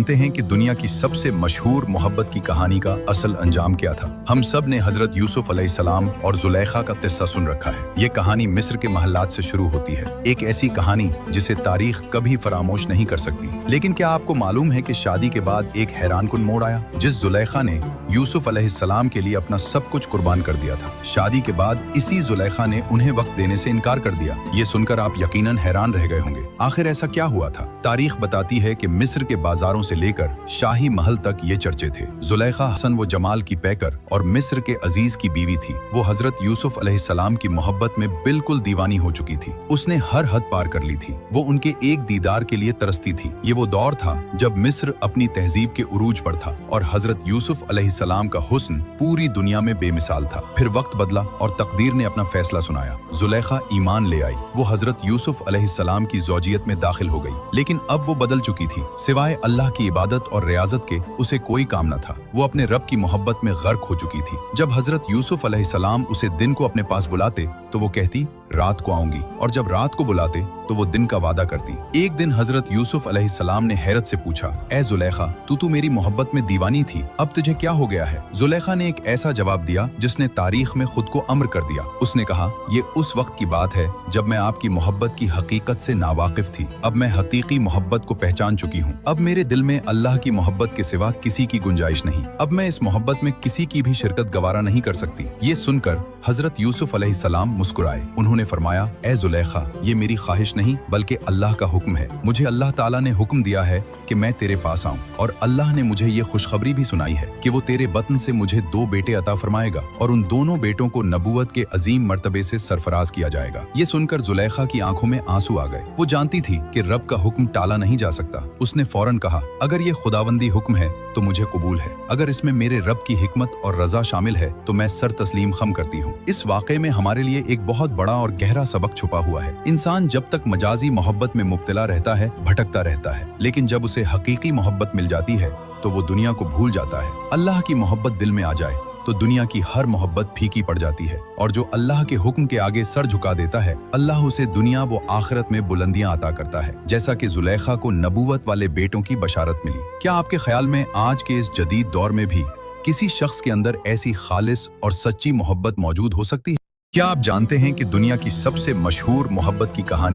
जानते हैं कि दुनिया की सबसे मशहूर मोहब्बत की कहानी का असल अंजाम क्या था? हम सब ने हजरत यूसुफ अलैहिस्सलाम और जुलेखा का किस्सा सुन रखा है। ये कहानी मिस्र के महल्लात से शुरू होती है, एक ऐसी कहानी जिसे तारीख कभी फरामोश नहीं कर सकती। लेकिन क्या आपको मालूम है कि शादी के बाद एक हैरानकुन मोड़ आया? जिस जुलेखा ने यूसुफ अलैहिस्सलाम के लिए अपना सब कुछ कुर्बान कर दिया था, शादी के बाद इसी जुलेखा ने उन्हें वक्त देने से इनकार कर दिया। ये सुनकर आप यकीनन हैरान रह गए होंगे। आखिर ऐसा क्या हुआ था? तारीख बताती है कि मिस्र के बाजारों से लेकर शाही महल तक ये चर्चे थे। जुलेखा हसन व जमाल की पैकर और मिस्र के अजीज की बीवी थी। वो हजरत यूसुफ अलैहिस्सलाम की मोहब्बत में बिल्कुल दीवानी हो चुकी थी। उसने हर हद पार कर ली थी। वो उनके एक दीदार के लिए तरसती थी। ये वो दौर था जब मिस्र अपनी तहजीब के उरूज पर था और हजरत यूसुफ अलैहिस्सलाम का हुस्न पूरी दुनिया में बेमिसाल था। फिर वक्त बदला और तकदीर ने अपना फैसला सुनाया। जुलेखा ईमान ले आई। वो हजरत यूसुफ अलैहिस्सलाम की ज़ौजियत में दाखिल हो गई, लेकिन अब वो बदल चुकी थी। सिवाय अल्लाह की इबादत और रियाजत के उसे कोई काम न था। वो अपने रब की मोहब्बत में गर्क हो चुकी थी। जब हजरत यूसुफ अलैहिस्सलाम उसे दिन को अपने पास बुलाते तो वो कहती रात को आऊंगी, और जब रात को बुलाते तो वो दिन का वादा करती। एक दिन हजरत यूसुफ अलैहिस्सलाम ने हैरत से पूछा, ए जुलेखा, तू मेरी मोहब्बत में दीवानी थी, अब तुझे क्या हो गया है? जुलेखा ने एक ऐसा जवाब दिया जिसने तारीख में खुद को अम्र कर दिया। उसने कहा, ये उस वक्त की बात है जब मैं आपकी मोहब्बत की हकीकत से नावाकिफ थी। अब मैं हकीकी मोहब्बत को पहचान चुकी हूँ। अब मेरे दिल में अल्लाह की मोहब्बत के सिवा किसी की गुंजाइश नहीं। अब मैं इस मोहब्बत में किसी की भी शिरकत गवारा नहीं कर सकती। ये सुनकर हजरत यूसुफ अलैहिस्सलाम मुस्कुराए। उन्होंने फरमाया, ए जुलेखा, ये मेरी ख्वाहिश नहीं बल्कि अल्लाह का हुक्म है। मुझे अल्लाह ताला ने हुक्म दिया है कि मैं तेरे पास आऊं, और अल्लाह ने मुझे ये खुशखबरी भी सुनाई है कि वो तेरे बतन से मुझे 2 बेटे अता फरमाएगा और उन दोनों बेटों को नबूवत के अजीम मर्तबे से सरफराज किया जाएगा। ये सुनकर जुलेखा की आंखों में आंसू आ गए। वो जानती थी कि रब का हुक्म टाला नहीं जा सकता। उसने फौरन कहा, अगर ये खुदावंदी हुक्म है तो मुझे कबूल है। अगर इसमें मेरे रब की हिकमत और रजा शामिल है तो मैं सर तस्लीम खम करती हूँ। इस वाक़े में हमारे लिए एक बहुत बड़ा और गहरा सबक छुपा हुआ है। इंसान जब तक मजाजी मोहब्बत में मुब्तला रहता है, भटकता रहता है, लेकिन जब उसे हकीकी मोहब्बत मिल जाती है तो वो दुनिया को भूल जाता है। अल्लाह की मोहब्बत दिल में आ जाए तो दुनिया की हर मोहब्बत फीकी पड़ जाती है, और जो अल्लाह के हुक्म के आगे सर झुका देता है, अल्लाह उसे दुनिया व आखिरत में बुलंदियां अता करता है, जैसा कि जुलेखा को नबूवत वाले बेटों की बशारत मिली। क्या आपके ख्याल में आज के इस जदीद दौर में भी किसी शख्स के अंदर ऐसी खालिस और सच्ची मोहब्बत मौजूद हो सकती है? क्या आप जानते हैं कि दुनिया की सबसे मशहूर मोहब्बत की कहानी